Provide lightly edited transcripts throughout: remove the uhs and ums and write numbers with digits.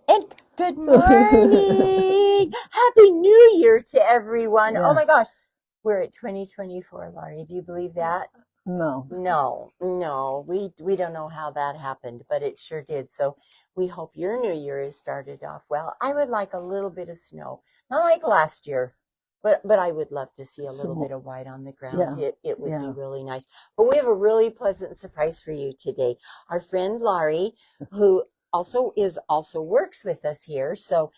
And good morning. Happy New Year to everyone. Oh Yeah. my gosh. We're at 2024, Laurie. Do you believe that? No. No. We don't know how that happened, but it sure did. So we hope your new year has started off well. I would like a little bit of snow. Not like last year, but I would love to see a little Some, bit of white on the ground. yeah. It would be Yeah. really nice. But we have a really pleasant surprise for you today. Our friend Laurie, who also works with us here. So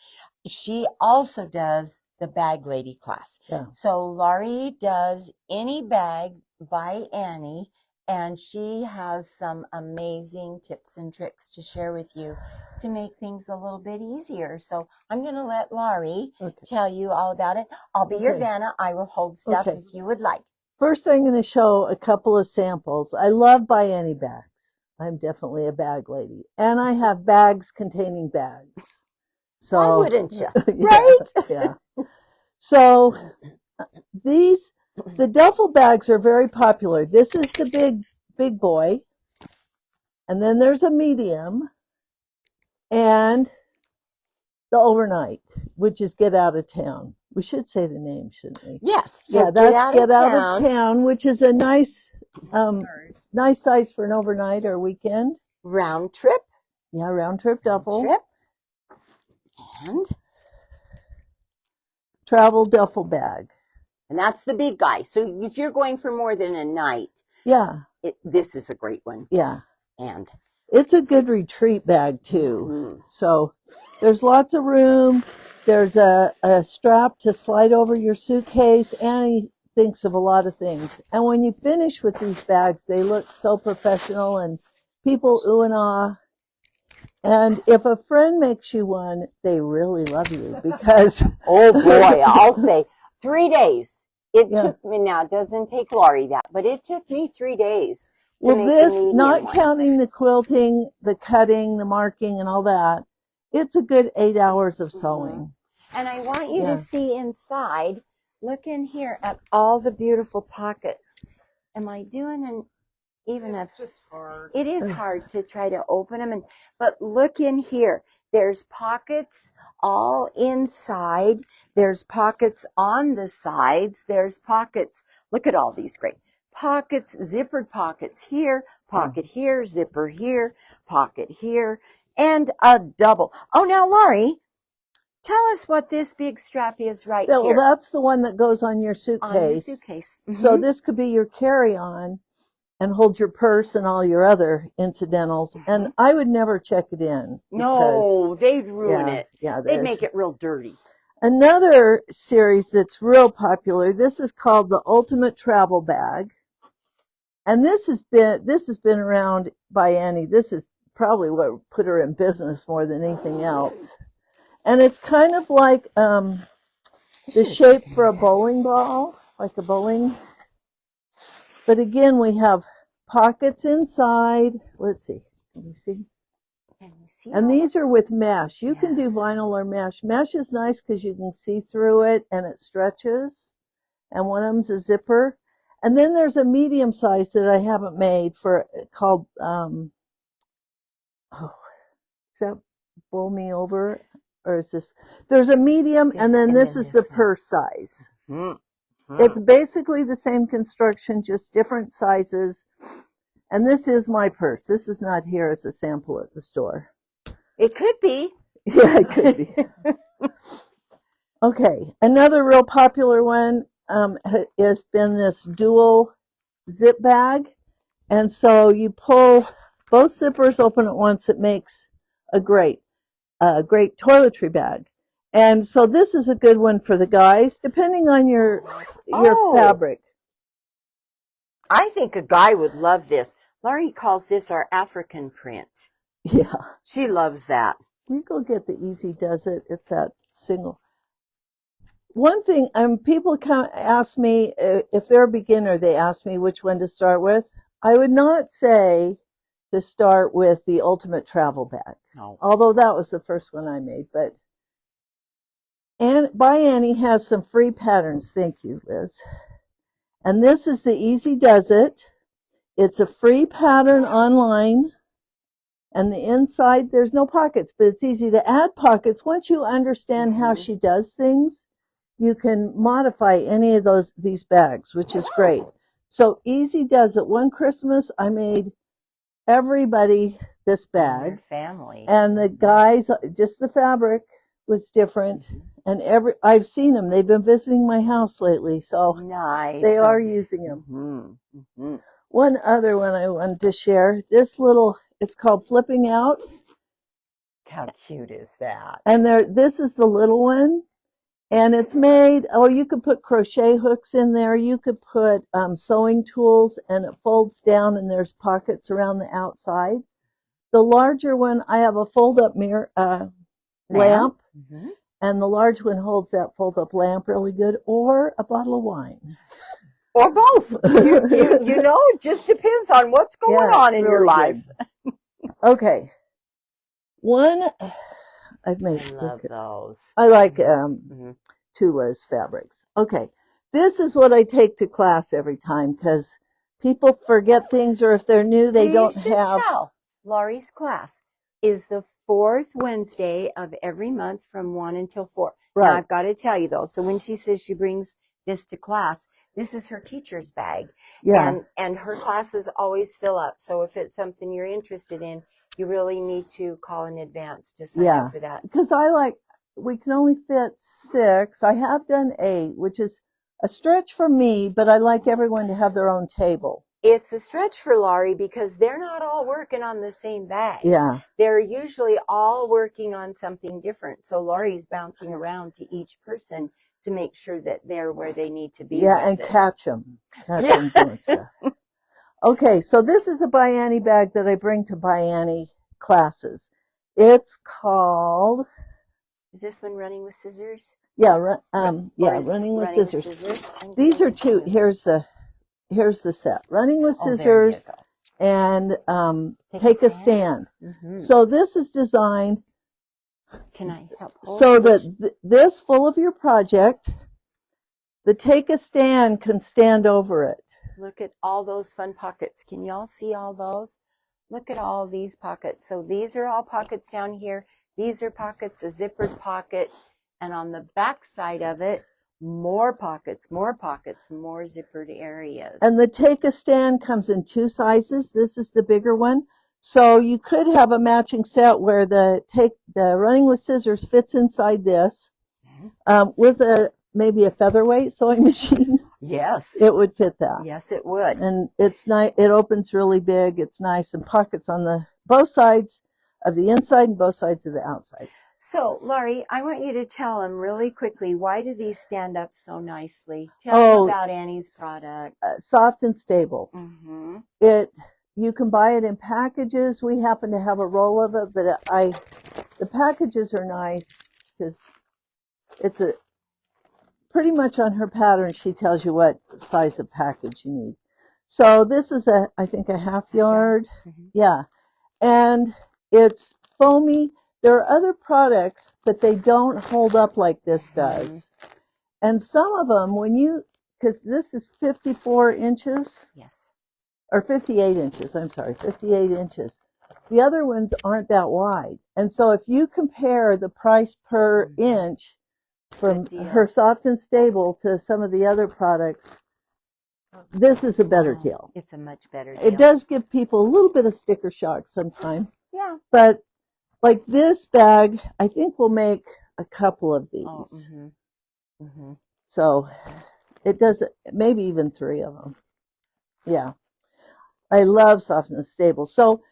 she also does the bag lady class. Yeah. So Laurie does any bag by Annie, and she has some amazing tips and tricks to share with you to make things a little bit easier. So I'm going to let Laurie tell you all about it. I'll be your Vanna. I will hold stuff if you would like. First, I'm going to show a couple of samples. I love By Annie bags. I'm definitely a bag lady. And I have bags containing bags. So, why wouldn't you? Yeah, Right? Yeah. So the duffel bags are very popular. This is the big boy. And then there's a medium and the overnight, which is Get Out of Town. We should say the name, shouldn't we? Yes. So yeah, that's Get Out of Town, which is a nice size for an overnight or weekend. Round trip. Yeah, round trip duffel. Trip. And travel duffel bag. And that's the big guy. So if you're going for more than a night, yeah, this is a great one. Yeah. And it's a good retreat bag too. Mm-hmm. So there's lots of room. There's a strap to slide over your suitcase. Annie thinks of a lot of things. And when you finish with these bags, they look so professional and people ooh and ah. And if a friend makes you one, they really love you because oh boy, I'll say 3 days. It took me, now it doesn't take Laurie that, but it took me 3 days. Well, this, not counting the quilting, the cutting, the marking, and all that, it's a good 8 hours of sewing. And I want you to see inside. Look in here at all the beautiful pockets. Am I doing it's just hard. It is hard to try to open them, but look in here. There's pockets all inside. There's pockets on the sides. There's pockets. Look at all these great pockets, zippered pockets here, pocket here, zipper here, pocket here, and a double. Oh, now, Laurie, tell us what this big strap is right here. Well, that's the one that goes on your suitcase. On your suitcase. Mm-hmm. So this could be your carry-on and hold your purse and all your other incidentals. Mm-hmm. And I would never check it in. No, they'd ruin it. Yeah, they'd make it real dirty. Another series that's real popular, this is called the Ultimate Travel Bag. And this has been around by Annie. This is probably what put her in business more than anything else. And it's kind of like the shape for a bowling ball, like a bowling. But again, we have pockets inside. Let's see. Can you see? And these are with mesh. You can do vinyl or mesh. Mesh is nice because you can see through it and it stretches. And one of them's a zipper. And then there's a medium size that I haven't made called, is that Bowl Me Over? Or is this, there's a medium and then this is the purse size. Mm-hmm. It's basically the same construction, just different sizes. And this is my purse. This is not here as a sample at the store. It could be. Yeah, it could be. Okay, another real popular one has been this dual zip bag. And so you pull both zippers open at once. It makes a great toiletry bag. And so this is a good one for the guys, depending on your fabric. I think a guy would love this. Laurie calls this our African print. Yeah. She loves that. You go get the Easy Does It. It's that single. One thing, people ask me, if they're a beginner, they ask me which one to start with. I would not say to start with the Ultimate Travel Bag. No. Although that was the first one I made. But By Annie has some free patterns. Thank you, Liz. And this is the Easy Does It. It's a free pattern online. And the inside, there's no pockets, but it's easy to add pockets. Once you understand how she does things, you can modify any of these bags, which is great. So Easy does it. One Christmas, I made everybody this bag. Family. And the guys, just the fabric was different. And I've seen them. They've been visiting my house lately, so nice. They are using them. One other one I wanted to share. This little, it's called Flipping Out. How cute is that? And this is the little one. And it's made, you could put crochet hooks in there. You could put sewing tools, and it folds down and there's pockets around the outside. The larger one, I have a fold-up mirror lamp. And the large one holds that fold-up lamp really good, or a bottle of wine. Or both. You know, it just depends on what's going on in your life. Okay. One, I've made. I love those. I like Tula's fabrics. Okay. This is what I take to class every time, because people forget things, or if they're new, they don't have. Tell. Laurie's class is the 4th Wednesday of every month from 1 until 4. Right. Now, I've got to tell you, though, so when she says she brings this to class, this is her teacher's bag. Yeah. And her classes always fill up. So if it's something you're interested in, you really need to call in advance to sign up for that. Because we can only fit 6. I have done 8, which is a stretch for me, but I like everyone to have their own table. It's a stretch for Laurie because they're not all working on the same bag. Yeah. They're usually all working on something different. So Laurie's bouncing around to each person to make sure that they're where they need to be. Yeah, and catch them. Doing stuff. Okay, so this is a By Annie bag that I bring to By Annie classes. It's called... Is this one Running with Scissors? Yeah, Running with Scissors. These are 2. Here's the set. Running with Scissors and Take a Stand. So this is designed... Can I help? So that this full of your project, the Take a Stand can stand over it. Look at all those fun pockets. Can y'all see all those? Look at all these pockets. So these are all pockets down here. These are pockets, a zippered pocket. And on the back side of it, more pockets, more zippered areas. And the Take a Stand comes in 2 sizes. This is the bigger one. So you could have a matching set where the Running with Scissors fits inside this with maybe a featherweight sewing machine. Yes. It would fit that. Yes, it would. And it's nice. It opens really big. It's nice, and pockets on both sides of the inside and both sides of the outside. So, Laurie, I want you to tell them really quickly, why do these stand up so nicely? Tell them about Annie's product. Soft and stable. You can buy it in packages. We happen to have a roll of it, but the packages are nice because it's pretty much on her pattern. She tells you what size of package you need. So this is I think a 1/2 yard. Yeah. And it's foamy. There are other products, but they don't hold up like this does. And some of them, because this is 54 inches. Yes. Or 58 inches, 58 inches. The other ones aren't that wide. And so if you compare the price per inch from her Soft and Stable to some of the other products, this is a better deal. It's a much better deal. It does give people a little bit of sticker shock sometimes. Yeah. But like this bag, I think we'll make a couple of these. So it does, maybe even 3 of them. Yeah. I love Soft and Stable. So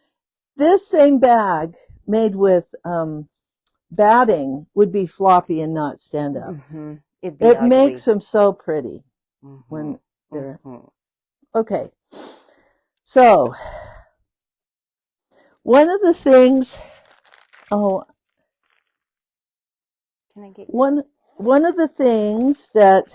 this same bag made with batting would be floppy and not stand up. It makes them so pretty when they're... Okay. So one of the things... Can I get one of the things that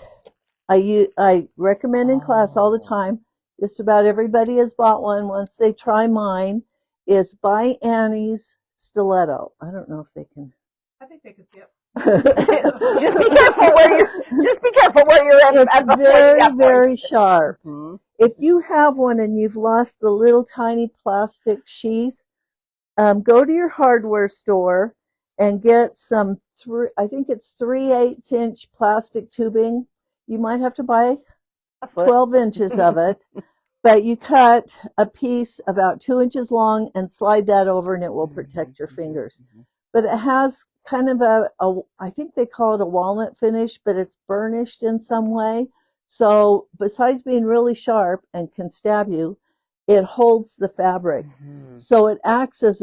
I recommend in class all the time, just about everybody has bought one once they try mine, is By Annie's stiletto. I don't know if they can. I think they can see it. Just be careful where you're at. It's very, very sharp. If you have one and you've lost the little tiny plastic sheath, go to your hardware store and get some I think it's 3/8 inch plastic tubing. You might have to buy A foot. 12 inches of it, but you cut a piece about 2 inches long and slide that over, and it will protect your fingers. But it has kind of I think they call it a walnut finish, but it's burnished in some way. So besides being really sharp and can stab you, it holds the fabric. So it acts as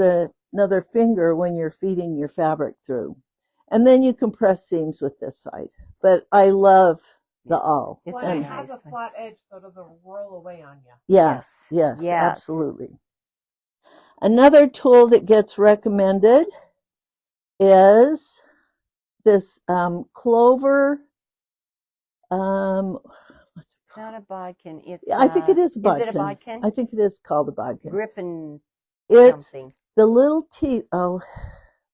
another finger when you're feeding your fabric through. And then you can press seams with this side. But I love the awl. It's Well, a it nice has a one. flat edge so it doesn't roll away on you. Yes, Yes. absolutely. Another tool that gets recommended is this Clover. It's not a bodkin. It's I think it is a bodkin. Is it a bodkin? I think it is called a bodkin. Grip and It's something. the little teeth. Oh,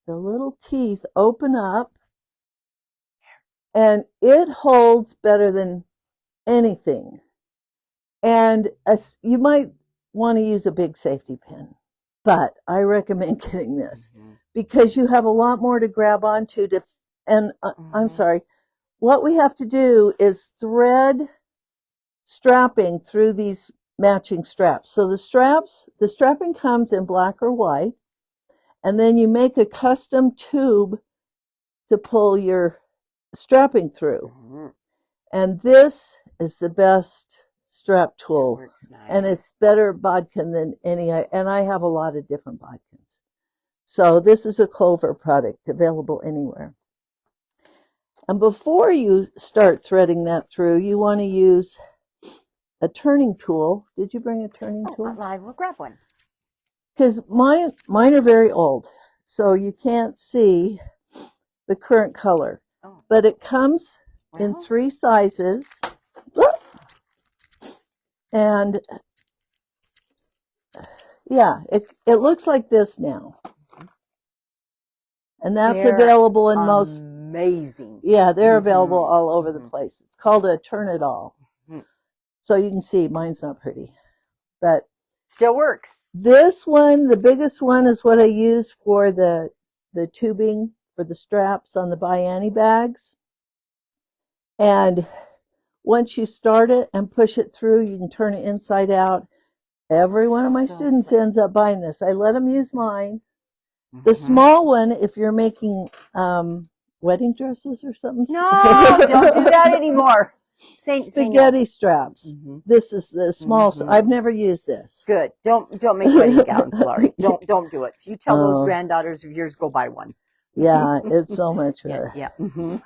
the little teeth open up, and it holds better than anything. And you might want to use a big safety pin, but I recommend getting this because you have a lot more to grab onto. I'm sorry. What we have to do is thread strapping through these matching straps. So the strapping comes in black or white, and then you make a custom tube to pull your strapping through. And this is the best strap tool. It works nice. And it's better bodkin than any, and I have a lot of different bodkins. So this is a Clover product available anywhere. And before you start threading that through, you want to use a turning tool. Did you bring a turning tool? I will grab one. Because mine are very old, so you can't see the current color. Oh. But it comes in 3 sizes. And yeah, it looks like this now. And that's available in most. Amazing. Yeah, they're available all over the place. It's called a Turn-It-All. So you can see mine's not pretty, but still works. This one, the biggest one, is what I use for the tubing for the straps on the Biani bags. And once you start it and push it through, you can turn it inside out. Every one of my students ends up buying this. I let them use mine. The small one, if you're making wedding dresses or something. No, don't do that anymore. Spaghetti straps. This is the small. I've never used this. Good. Don't make wedding gowns, Laurie. Don't do it. You tell those granddaughters of yours, go buy one. Yeah, it's so much better. Yeah.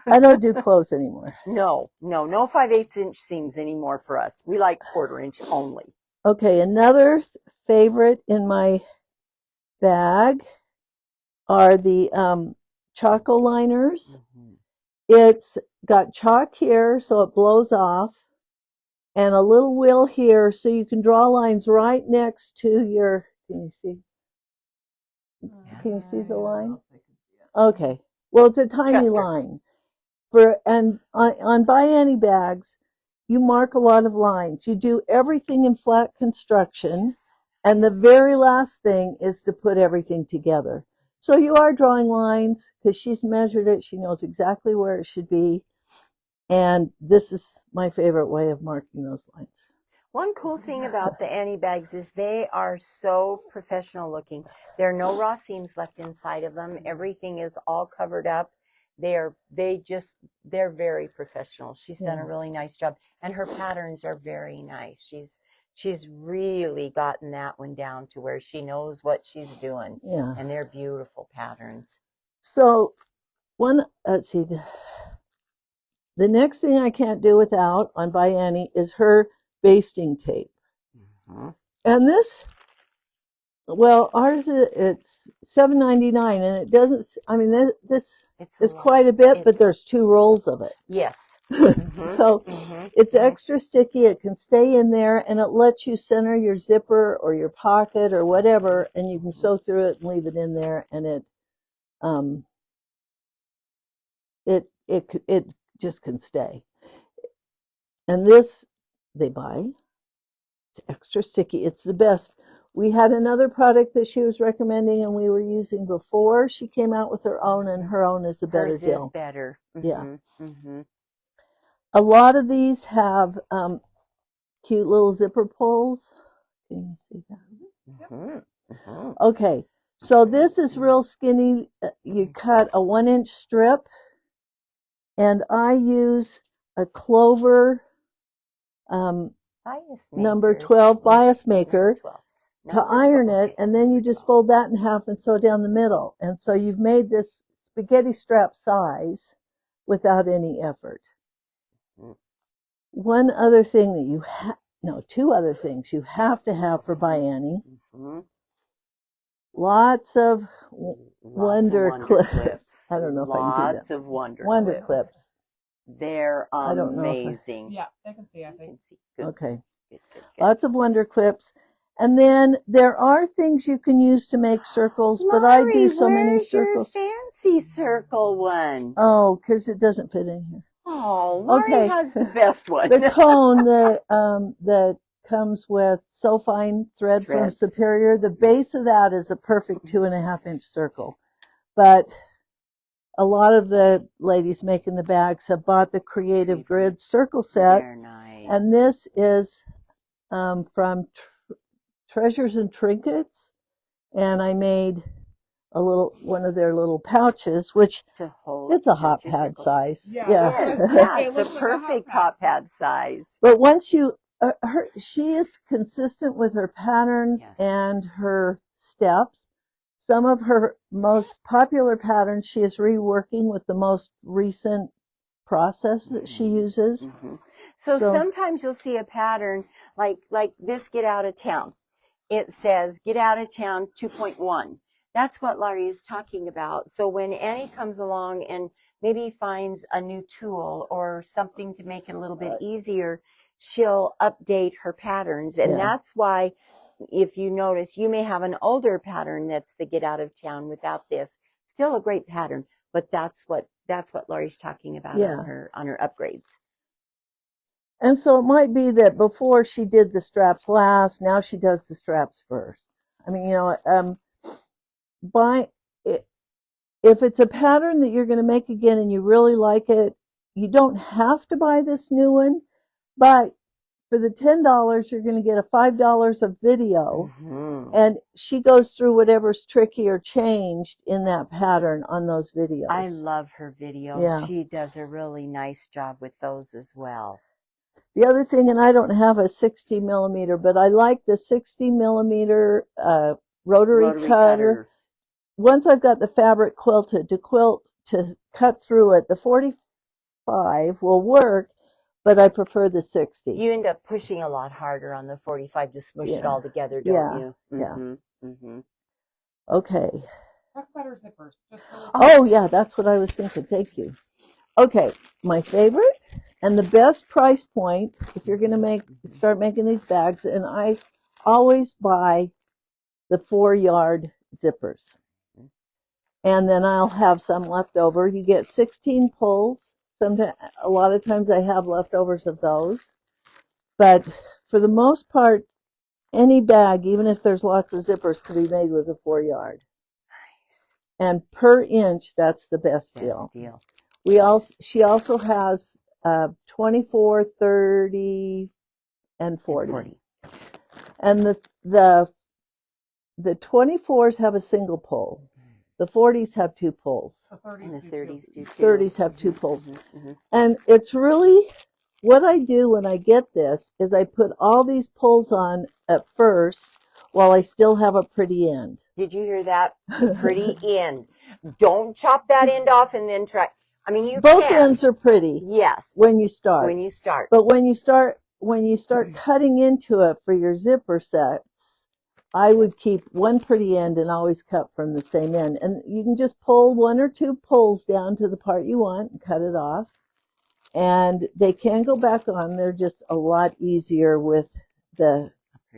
I don't do clothes anymore. No 5/8 inch seams anymore for us. We like 1/4 inch only. Okay, another favorite in my bag are the Choco liners. It's got chalk here so it blows off, and a little wheel here so you can draw lines right next to your, can you see? Can you see the line? Okay. Well, it's a tiny line. And on Biani bags, you mark a lot of lines. You do everything in flat construction, and the very last thing is to put everything together. So you are drawing lines because she's measured it. She knows exactly where it should be. And this is my favorite way of marking those lines. One cool thing about the Annie bags is they are so professional looking. There are no raw seams left inside of them. Everything is all covered up. They're very professional. She's done a really nice job, and her patterns are very nice. She's really gotten that one down to where she knows what she's doing. Yeah. And they're beautiful patterns. So let's see, the next thing I can't do without on Biani is her basting tape. And this, well, ours it's $7.99, and it doesn't. I mean, this is quite a bit, but there's 2 rolls of it. Yes. So it's extra sticky. It can stay in there, and it lets you center your zipper or your pocket or whatever, and you can sew through it and leave it in there, and it just can stay. And this they buy. It's extra sticky. It's the best. We had another product that she was recommending and we were using before she came out with her own, and her own is a better Hers deal. is better. Yeah. Mm-hmm. A lot of these have cute little zipper pulls. Can you see that? Mm-hmm. Okay, so this is real skinny. You cut a 1-inch strip, and I use a Clover Bias number makers. 12 bias maker Number 12s. to Number iron 12, it, okay. and then you just fold that in half and sew down the middle. And so you've made this spaghetti strap size without any effort. One other thing that you two other things you have to have for By Annie. Lots of wonder clips. I don't know if I can do that. Lots of wonder clips. They're I don't know amazing. Yeah, I can see. I think. Good. Okay. Good. Lots of wonder clips. And then there are things you can use to make circles, but I do so many circles. Where's your fancy circle one? Oh, because it doesn't fit in here. Oh, Laurie has the best one. The cone that comes with So Fine thread from Superior, the base of that is a perfect 2.5-inch circle. But a lot of the ladies making the bags have bought the Creative Grid circle set. They're nice. And this is from Treasures and Trinkets. And I made one of their little pouches, which to hold it's a hot pad size. Yeah. It's a perfect hot pad size. But once you, she is consistent with her patterns and her steps. Some of her most popular patterns she is reworking with the most recent process that she uses. So sometimes you'll see a pattern like this, Get Out of Town. It says Get Out of Town 2.1. That's what Laurie is talking about. So when Annie comes along and maybe finds a new tool or something to make it a little bit easier, she'll update her patterns. And that's why, if you notice, you may have an older pattern that's the Get Out of Town without this. Still a great pattern, but that's what Laurie's talking about on her upgrades. And so it might be that before she did the straps last, now she does the straps first. I mean, if it's a pattern that you're going to make again and you really like it, you don't have to buy this new one, but for the $10, you're going to get $5 of video, and she goes through whatever's tricky or changed in that pattern on those videos. I love her videos. Yeah. She does a really nice job with those as well. The other thing, and I don't have a 60 millimeter, but I like the 60 millimeter rotary cutter. Once I've got the fabric quilted to cut through it, the 45 will work, but I prefer the 60. You end up pushing a lot harder on the 45 to smush it all together, don't you? Yeah. Okay. Talk about her zippers. Yeah, that's what I was thinking. Thank you. Okay, my favorite and the best price point if you're going to start making these bags, and I always buy the 4-yard zippers. And then I'll have some left over. You get 16 pulls. A lot of times I have leftovers of those. But for the most part, any bag, even if there's lots of zippers, can be made with a 4-yard. Nice. And per inch, that's the best deal. She also has 24, 30, and 40. And the 24s have a single pull. The 40s have 2 pulls. And the 30s do too. 30s have 2 pulls. And it's really, what I do when I get this is I put all these pulls on at first while I still have a pretty end. Did you hear that? Pretty end. Don't chop that end off and then try. I mean, both ends are pretty. Yes. When you start. But when you start cutting into it for your zipper sets, I would keep one pretty end and always cut from the same end. And you can just pull 1 or 2 pulls down to the part you want and cut it off. And they can go back on. They're just a lot easier with the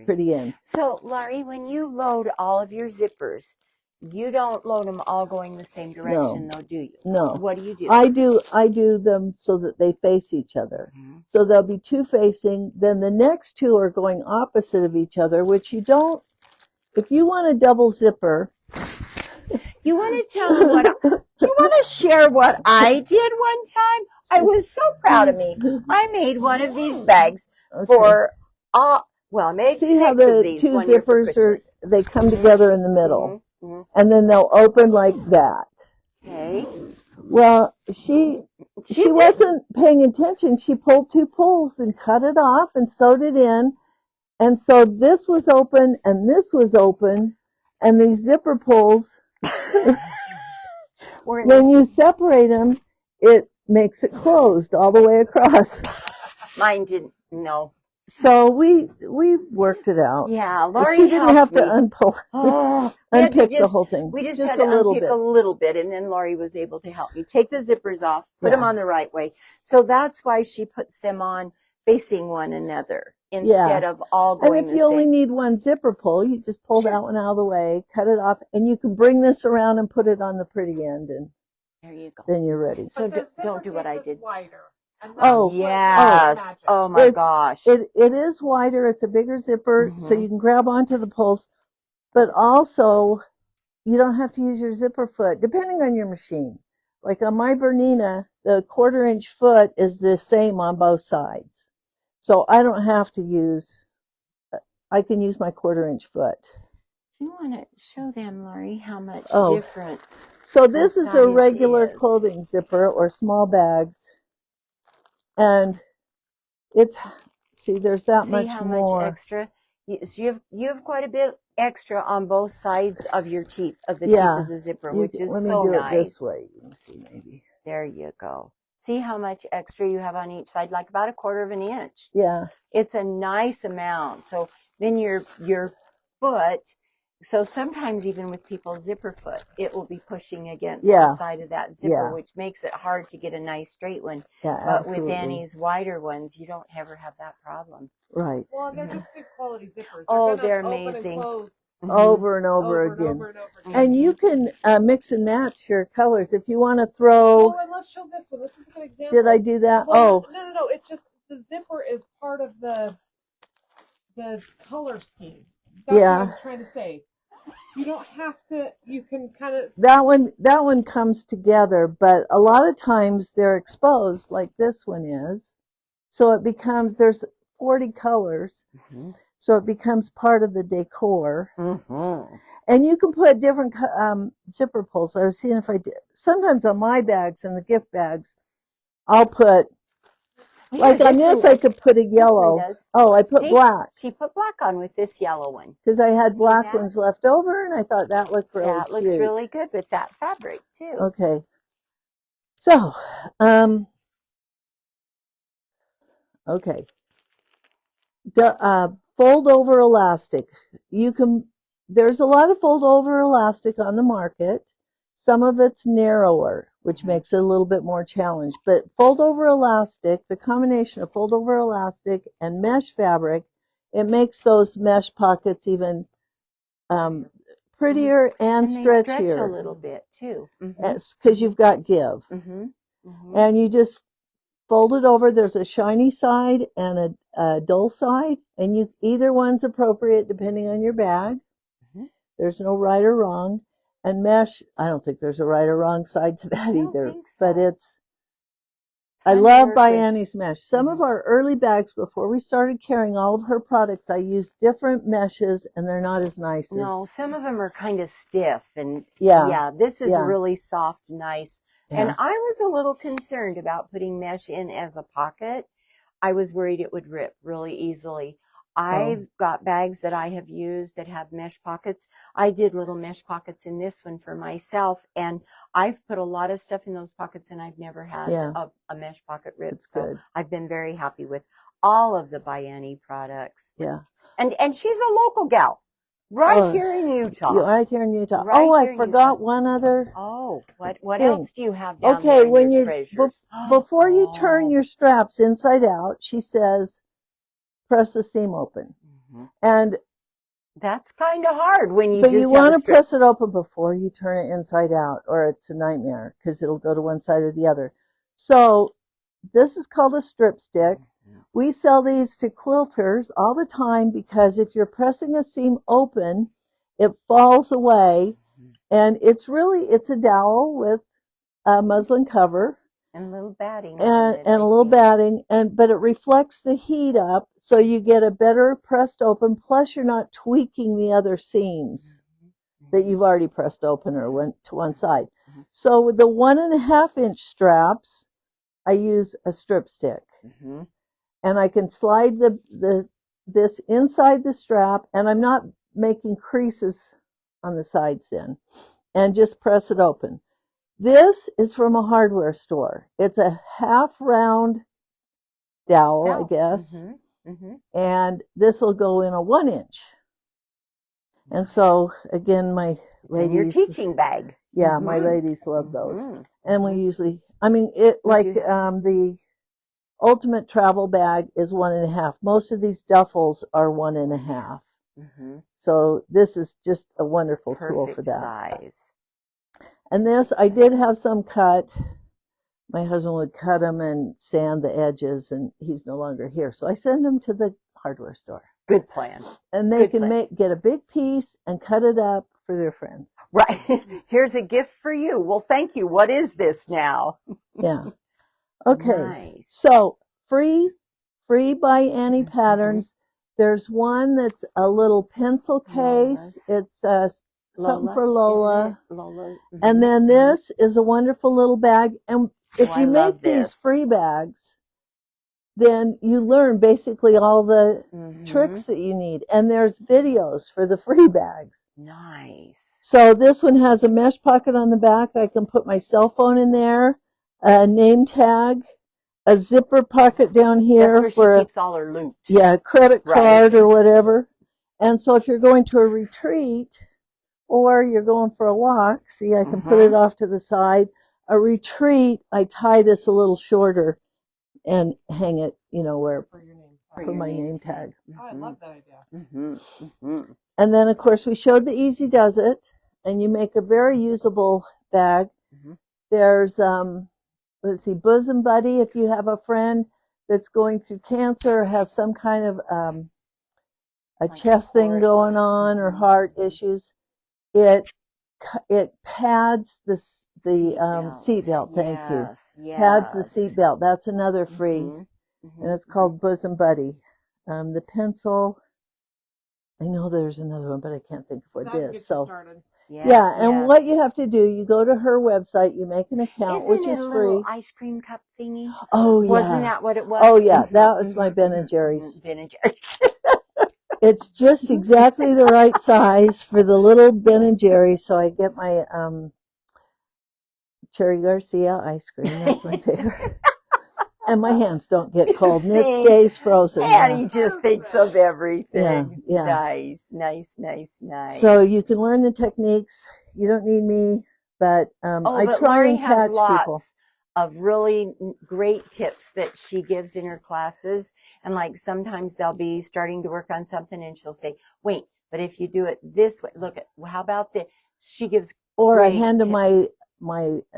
pretty end. So, Laurie, when you load all of your zippers, you don't load them all going the same direction, though, do you? No. What do you do? I do them so that they face each other. So there'll be 2 facing. Then the next 2 are going opposite of each other, which you don't if you want a double zipper, You want to tell them what? Do you want to share what I did one time? I was so proud of me. I made one of these bags for all. Well, I made see how 6 of the these two one year for zippers are, Christmas. they come together in the middle, and then they'll open like that. Okay. Well, she wasn't paying attention. She pulled 2 pulls and cut it off and sewed it in. And so this was open and this was open, and these zipper pulls, when you separate them, it makes it closed all the way across. Mine didn't. No. So we worked it out. Yeah, Lori she didn't have to unpick the whole thing. We just a had to little unpick bit. a little bit, and then Lori was able to help me take the zippers off, put them on the right way. So that's why she puts them on facing one another instead of all going the same. And if you only need one zipper pull, you just pull that one out of the way, cut it off, and you can bring this around and put it on the pretty end, and there you go. Then you're ready. So don't do what I did. Wider. Oh, yes. Oh, my gosh. It is wider. It's a bigger zipper, so you can grab onto the pulls. But also, you don't have to use your zipper foot, depending on your machine. Like on my Bernina, the 1/4-inch foot is the same on both sides. So I don't have to use, I can use my 1/4-inch foot. Do you want to show them, Lori, how much difference? So this is a regular clothing zipper or small bags. And it's, see, there's that much more. Much extra? So you have quite a bit extra on both sides of your teeth, of the teeth of the zipper, which is so nice. Let me do it this way. You can see maybe. There you go. See how much extra you have on each side, like about 1/4 of an inch. Yeah. It's a nice amount. So then your foot, so sometimes even with people's zipper foot, it will be pushing against the side of that zipper, which makes it hard to get a nice straight one. Yeah, but with Annie's wider ones, you don't ever have that problem. Right. Well, they're just good quality zippers. They're amazing. Over and over again. And you can mix and match your colors if you want to throw. Well, and let's show this one. This is a good example. Did I do that? Well, no. It's just the zipper is part of the color scheme. That's what I was trying to say. You don't have to. You can kind of. That one comes together, but a lot of times they're exposed, like this one is. So it becomes, there's 40 colors. So it becomes part of the decor. And you can put different zipper pulls. I was seeing if I did. Sometimes on my bags and the gift bags, I'll put, like on this, I could put a yellow. Oh, I put black. She put black on with this yellow one. Because I had black ones left over, and I thought that looked really cute. Yeah, it looks really good with that fabric, too. Okay. So, okay. Fold over elastic. There's a lot of fold over elastic on the market. Some of it's narrower, which makes it a little bit more challenged. But fold over elastic, the combination of fold over elastic and mesh fabric, it makes those mesh pockets even prettier and stretchier. They stretch a little bit too. Because you've got give. And you just fold it over. There's a shiny side and a dull side, and either one's appropriate depending on your bag. There's no right or wrong. And mesh, I don't think there's a right or wrong side to that either. But I love By Annie's mesh. Some of our early bags, before we started carrying all of her products, I used different meshes, and they're not as nice. No, some of them are kind of stiff, and this is really soft, nice. And I was a little concerned about putting mesh in as a pocket. I was worried it would rip really easily. I've got bags that I have used that have mesh pockets. I did little mesh pockets in this one for myself, and I've put a lot of stuff in those pockets, and I've never had a mesh pocket rip. That's so good. I've been very happy with all of the By Annie products. Yeah. And she's a local gal. Right here in Utah. Right here in Utah. Right I forgot one other. Oh, what else do you have down there? Okay, when your treasures? Before you turn your straps inside out, she says, press the seam open. And that's kind of hard when you But you want to press it open before you turn it inside out, or it's a nightmare because it'll go to one side or the other. So this is called a strip stick. We sell these to quilters all the time because if you're pressing a seam open, it falls away, and it's a dowel with a muslin cover And a little batting. and a little batting, but it reflects the heat up, so you get a better pressed open, plus you're not tweaking the other seams that you've already pressed open or went to one side. So with the 1.5-inch straps, I use a strip stick, and I can slide this inside the strap, and I'm not making creases on the sides then, and just press it open. This is from a hardware store. It's a half round dowel, I guess, and this will go in a 1-inch. And so again, my ladies, in your teaching bag. Yeah, my ladies love those, and we usually, the Ultimate Travel Bag is 1.5. Most of these duffels are 1.5. So this is just a wonderful tool for that. Size. And this, I did have some cut. My husband would cut them and sand the edges, and he's no longer here. So I send them to the hardware store. Good plan. And they can get a big piece and cut it up for their friends. Right. Here's a gift for you. Well, thank you. What is this now? Yeah. Okay. Nice. So free by Annie Patterns. There's one that's a little pencil case. It's something for Lola. Lola. And then this is a wonderful little bag. And if you make these free bags, then you learn basically all the tricks that you need. And there's videos for the free bags. Nice. So this one has a mesh pocket on the back. I can put my cell phone in there, a name tag, a zipper pocket down here. That's where she keeps all her loot. Yeah, credit card or whatever. And so if you're going to a retreat or you're going for a walk, see, I can put it off to the side. A retreat, I tie this a little shorter and hang it, where for my name tag. Oh, I love that idea. And then, of course, we showed the Easy Does It, and you make a very usable bag. There's, let's see, Bosom Buddy. If you have a friend that's going through cancer or has some kind of a chest thing going on or heart issues, it pads the seat belt. Thank you. Yes. Pads the seat belt. That's another free, and it's called Bosom Buddy. The pencil. I know there's another one, but I can't think of what it is. So, and what you have to do, you go to her website, you make an account, which is free. Ice cream cup thingy. Oh yeah, wasn't that what it was? Oh yeah, that was my Ben and Jerry's. Ben and Jerry's. It's just exactly the right size for the little Ben and Jerry's. So I get my Cherry Garcia ice cream. That's my favorite. And my hands don't get cold, and it stays frozen. And he just thinks of everything. Yeah. Nice. So you can learn the techniques. You don't need me, but I try and catch people. Of really great tips that she gives in her classes. And like sometimes they'll be starting to work on something and she'll say, wait, but if you do it this way, look at, how about this? She gives I hand them my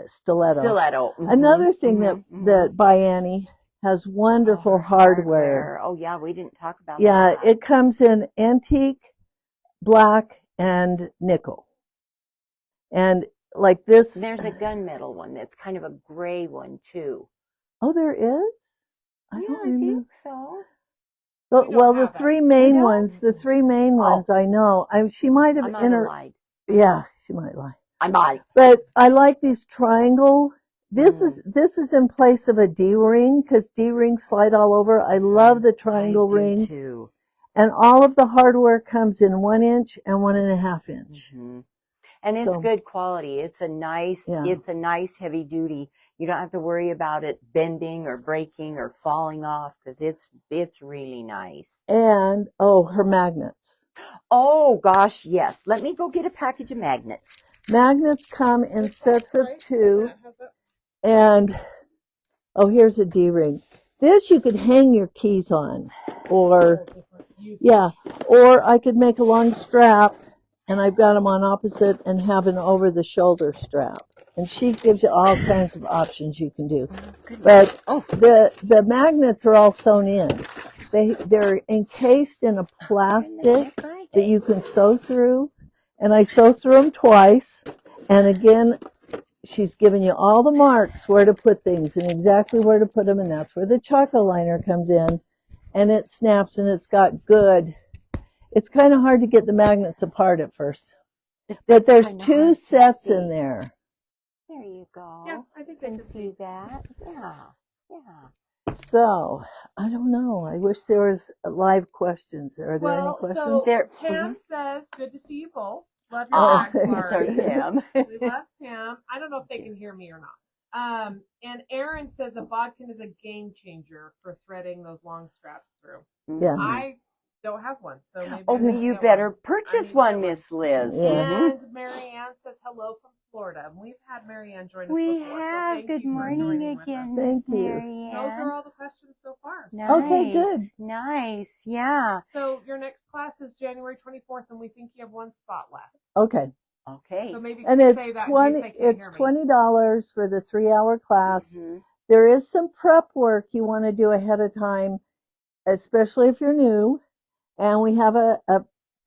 stiletto. Another thing that by Annie has wonderful hardware. Oh yeah, we didn't talk about that. Yeah, it comes in antique, black, and nickel. And like this. There's a gunmetal one that's kind of a gray one too. Oh, there is? I think so. Well, the three main ones, I know. She might have lied. Yeah, she might lie. I might. But I like these triangle. This is in place of a D-ring because D-rings slide all over. I love the triangle rings. Too. And all of the hardware comes in 1-inch and 1.5 inch. And it's good quality. It's a nice heavy duty. You don't have to worry about it bending or breaking or falling off because it's really nice. And her magnets. Oh gosh, yes. Let me go get a package of magnets. Magnets come in sets of 2. And here's a D-ring. This you could hang your keys on, or I could make a long strap. And I've got them on opposite and have an over-the-shoulder strap. And she gives you all kinds of options you can do. But the magnets are all sewn in. They're encased in a plastic that you can sew through. And I sew through them twice. And again, she's given you all the marks where to put things and exactly where to put them. And that's where the chocolate liner comes in. And it snaps and it's got good. It's kind of hard to get the magnets apart at first. But there's two sets in there. There you go. Yeah, I think I can can see that. Yeah. Yeah. So, I don't know. I wish there was live questions. Are there any questions? So Pam says, good to see you both. Love your Oh, bags, it's our Laurie. Pam. We love Pam. I don't know if they can hear me or not. And Aaron says a bodkin is a game changer for threading those long straps through. Yeah. I don't have one, so maybe. Oh, I need to you get better one. purchase I need one, to get Miss Liz. Yeah. And Marianne says hello from Florida. We've had Marianne join us We before. have. So thank Good you for morning joining with again, us. Miss Thank you. Marianne. Those are all the questions so far. Nice. Okay, good. Nice. Yeah. So your next class is January 24th, and we think you have one spot left. Okay. Okay. So maybe And say it's that in case 20 they can't it's hear me. $20 for the 3-hour class. Mm-hmm. There is some prep work you want to do ahead of time, especially if you're new. And we have a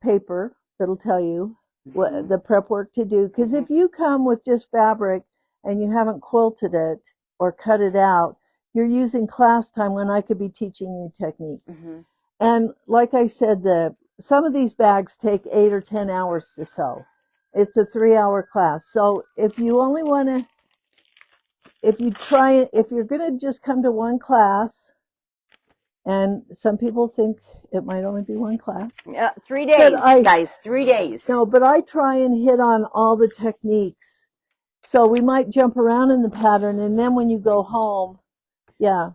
paper that'll tell you what the prep work to do. Because if you come with just fabric and you haven't quilted it or cut it out, you're using class time when I could be teaching you techniques. Mm-hmm. And like I said, some of these bags take 8 or 10 hours to sew. It's a 3-hour class. So if you only want to, if you're going to just come to one class, and some people think it might only be one class. 3 days, guys, 3 days. No, but I try and hit on all the techniques. So we might jump around in the pattern, and then when you go home, yeah.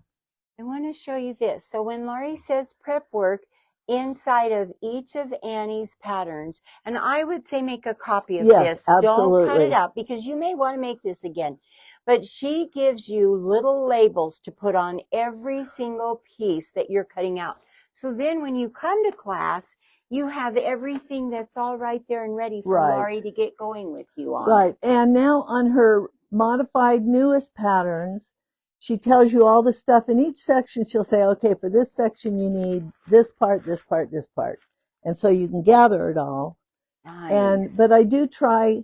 I want to show you this. So when Laurie says prep work, inside of each of Annie's patterns, and I would say make a copy of this. Absolutely. Don't cut it out because you may want to make this again. But she gives you little labels to put on every single piece that you're cutting out. So then when you come to class, you have everything that's all right there and ready for Laurie to get going with you on. Right. And now on her modified newest patterns, she tells you all the stuff in each section. She'll say, okay, for this section, you need this part, this part, this part. And so you can gather it all. Nice. But I do try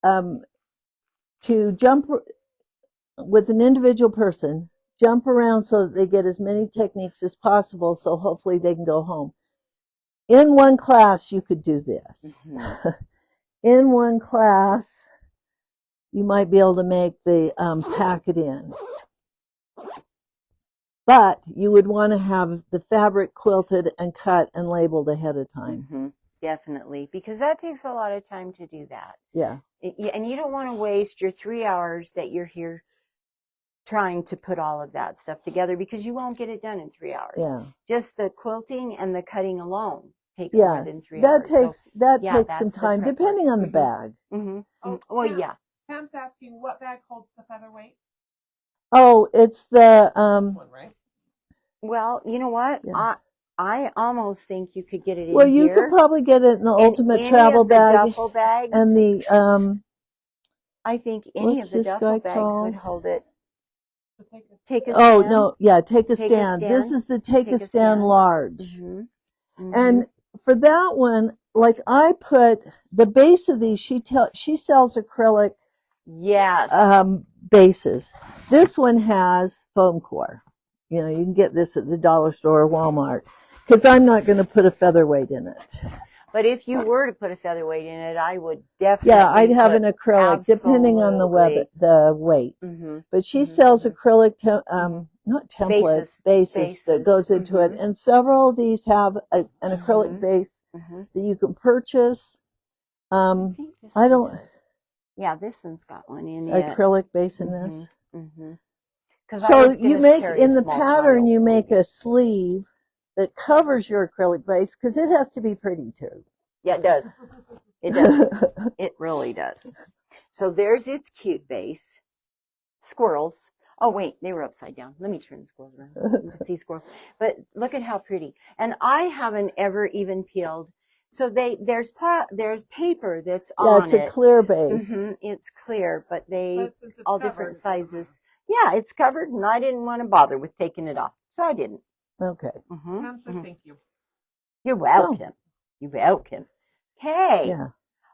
to jump with an individual person, jump around so that they get as many techniques as possible. So hopefully they can go home. In one class, you could do this. Mm-hmm. In one class, you might be able to make the pack it in. But you would want to have the fabric quilted and cut and labeled ahead of time. Mm-hmm. Definitely, because that takes a lot of time to do that. Yeah. And you don't want to waste your 3 hours that you're here trying to put all of that stuff together because you won't get it done in 3 hours. Yeah. Just the quilting and the cutting alone takes more than 3 hours. That takes some time, depending on the bag. Mm-hmm. Oh, well, Pam, yeah. Pam's asking what bag holds the featherweight? Oh, it's the This one, right? Well, you know what? Yeah. I almost think you could get it in Well, you here. could probably get it in the ultimate travel bag duffel bags and the I think any of the duffel bags would hold it. Take a stand. Oh no, yeah, take a stand. This is the take a stand large. Mm-hmm. Mm-hmm. And for that one, like I put the base of these, she sells acrylic bases. This one has foam core. You know, you can get this at the dollar store or Walmart because I'm not going to put a featherweight in it. But if you were to put a featherweight in it, I would definitely. Yeah, I'd have an acrylic, depending on the weight. Mm-hmm. But she sells acrylic, not templates, bases that goes into it. And several of these have an acrylic base that you can purchase. I don't. Yeah, this one's got one in it. Acrylic base in this. Mm-hmm. So you make in the pattern, you make a sleeve that covers your acrylic base because it has to be pretty too. Yeah, it does. It does. It really does. So there's its cute base. Squirrels. Oh, wait, they were upside down. Let me turn the squirrels around. You can see squirrels. But look at how pretty. And I haven't ever even peeled. So there's paper that's on it. Yeah, it's a clear base. Mm-hmm. It's clear, but all different sizes. Yeah, it's covered, and I didn't want to bother with taking it off, so I didn't. Okay. Pam says thank you. You're welcome. You're welcome. Okay. Yeah.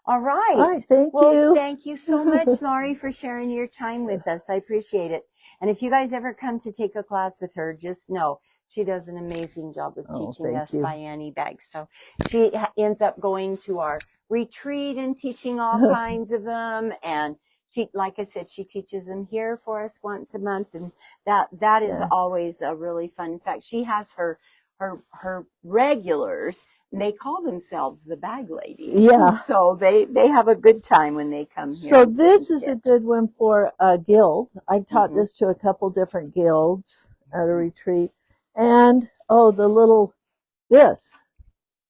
All right. All right, thank Well, you. thank you so much, Laurie, for sharing your time with us. I appreciate it. And if you guys ever come to take a class with her, just know she does an amazing job with teaching thank us you. by Annie Bags. So she ends up going to our retreat and teaching all kinds of them. And she, like I said, she teaches them here for us once a month. And that is always a really fun. In fact, she has her regulars. They call themselves the bag ladies. Yeah. So they have a good time when they come here. So this is a good one for a guild. I've taught Mm-hmm. this to a couple different guilds at a retreat. And, the little,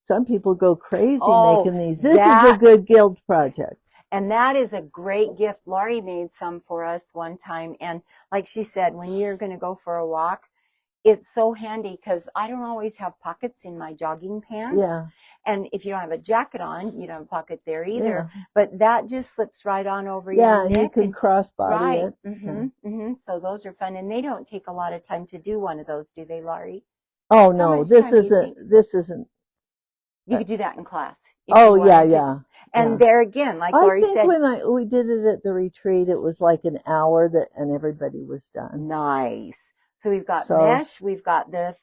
some people go crazy making these. This is a good guild project. And that is a great gift. Laurie made some for us one time. And like she said, when you're going to go for a walk, it's so handy because I don't always have pockets in my jogging pants. Yeah. And if you don't have a jacket on, you don't have a pocket there either. Yeah. But that just slips right on over your neck. Yeah, you can crossbody it. Mm-hmm, mm-hmm. So those are fun. And they don't take a lot of time to do one of those, do they, Laurie? Oh, no. This isn't. You could do that in class. Oh, yeah. And there again, like Laurie said. I think when we did it at the retreat, it was like an hour and everybody was done. Nice. So we've got mesh, we've got the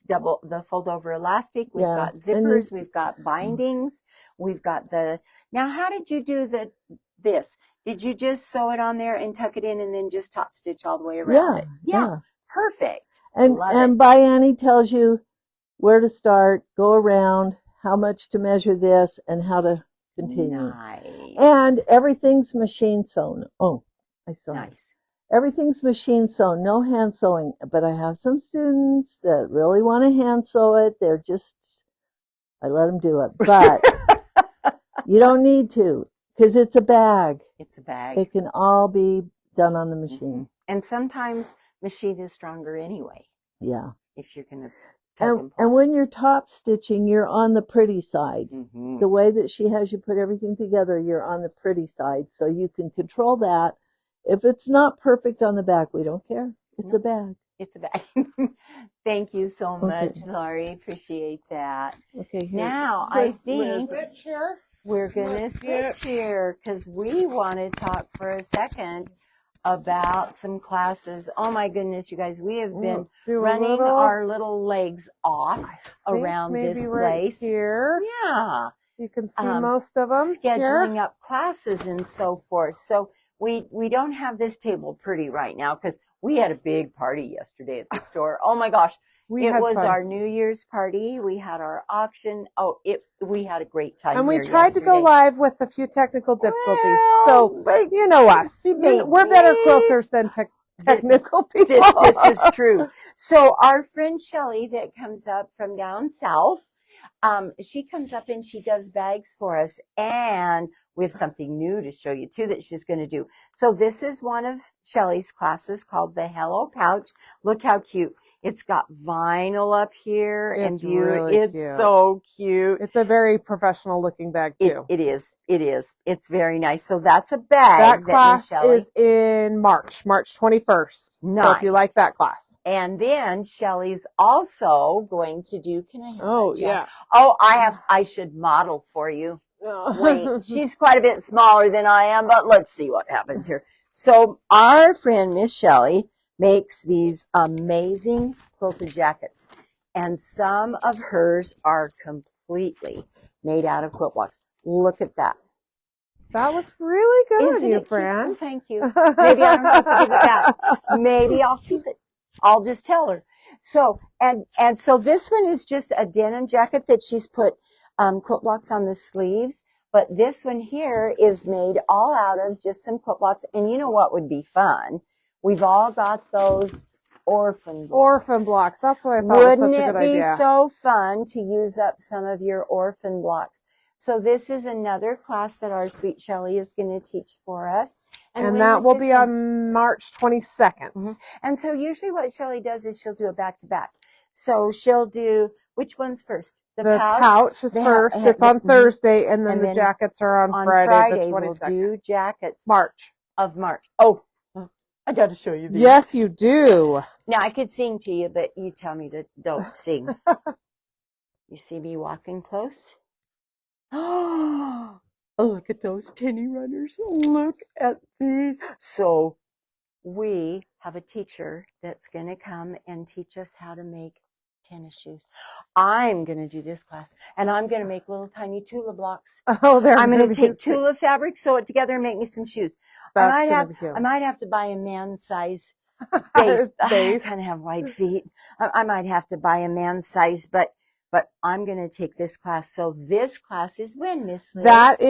fold over elastic, we've got zippers, we've got bindings, we've got now how did you do this? Did you just sew it on there and tuck it in and then just top stitch all the way around it? Yeah. Perfect. And by Annie tells you where to start, go around, how much to measure this, and how to continue. Nice. And everything's machine sewn. Oh, I sew. Nice. Everything's machine sewn, no hand sewing. But I have some students that really want to hand sew it. I let them do it. But you don't need to because it's a bag. It's a bag. It can all be done on the machine. Mm-hmm. And sometimes machine is stronger anyway. Yeah. If you're going to and when you're top stitching, you're on the pretty side. Mm-hmm. The way that she has you put everything together, you're on the pretty side. So you can control that. If it's not perfect on the back, we don't care. It's a bag. It's a bag. Thank you so much, Laurie. Appreciate that. Okay. Now, I think we're going to switch here because we want to talk for a second about some classes. Oh my goodness, you guys, we have been running our little legs off around this place. Here. Yeah. You can see most of them. Scheduling up classes and so forth. So we don't have this table pretty right now because we had a big party yesterday at the store. Oh my gosh. It was our New Year's party. We had our auction. We had a great time. And we tried to go live with a few technical difficulties. So, you know us. We're better quilters than technical people. This is true. So our friend Shelly that comes up from down south, she comes up and she does bags for us. And we have something new to show you too that she's going to do. So this is one of Shelly's classes called the Hello Pouch. Look how cute. It's got vinyl up here and beautiful. It's so cute. It's a very professional looking bag too. It is. It's very nice. So that's a bag. That class is in March 21st. Nice. So if you like that class. And then Shelly's also going to do, can I have that, Jeff? Yeah. Oh, I should model for you. Wait, she's quite a bit smaller than I am, but let's see what happens here. So our friend Miss Shelly makes these amazing quilted jackets, and some of hers are completely made out of quilt blocks. Look at that. That looks really good, Isn't it, friend. Oh, thank you. Maybe I don't have to give it back. Maybe I'll keep it. I'll just tell her. So, and so this one is just a denim jacket that she's put quilt blocks on the sleeves. But this one here is made all out of just some quilt blocks. And you know what would be fun? We've all got those orphan blocks. Orphan blocks. That's what I thought was such a good idea. Wouldn't it be so fun to use up some of your orphan blocks? So this is another class that our sweet Shelly is going to teach for us. And that will be on March 22nd. Mm-hmm. And so usually what Shelly does is she'll do a back-to-back. So she'll do, which one's first? The pouch is first. It's on Thursday, and then the jackets are on Friday, the 22nd. We'll do jackets. March. Oh, I got to show you these. Yes, you do. Now, I could sing to you, but you tell me to don't sing. You see me walking close? Oh, Oh, look at those tinny runners. Look at these. So we have a teacher that's going to come and teach us how to make tennis shoes. I'm going to do this class, and I'm going to make little tiny Tula blocks. Oh, they're I'm going gonna to be take so- Tula fabric, sew it together, and make me some shoes. That's gonna be cute. I might have to buy a man's size base. I Base. kind of have wide feet. I might have to buy a man's size, but I'm going to take this class. So this class is when, Miss Liz? That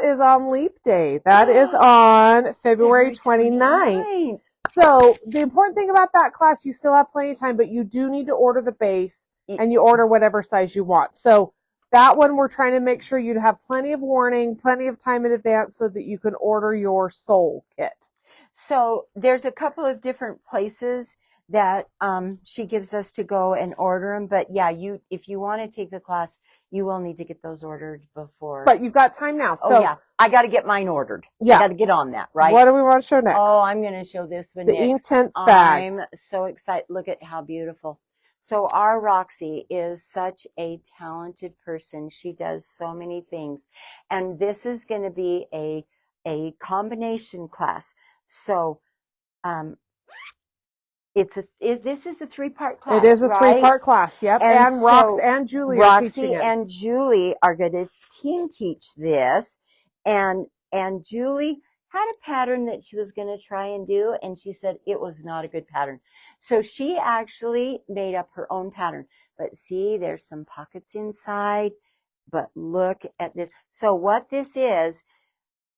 is on Leap Day. That is on February 29th. So the important thing about that class, you still have plenty of time, but you do need to order the base, and you order whatever size you want. So that one, we're trying to make sure you have plenty of warning, plenty of time in advance so that you can order your sole kit. So there's a couple of different places that she gives us to go and order them. But yeah, if you want to take the class, you will need to get those ordered before. But you've got time now. Oh, yeah. I got to get mine ordered. Yeah. I got to get on that, right? What do we want to show next? Oh, I'm going to show this one next. The Inktense bag. I'm so excited. Look at how beautiful. So our Roxy is such a talented person. She does so many things. And this is going to be a combination class. So this is a 3-part class. It is a right? 3-part class, yep. And Rox and Julie are teaching it. Roxy and Julie are going to team teach this. And Julie had a pattern that she was going to try and do, and she said it was not a good pattern. So she actually made up her own pattern. But see, there's some pockets inside. But look at this. So what this is,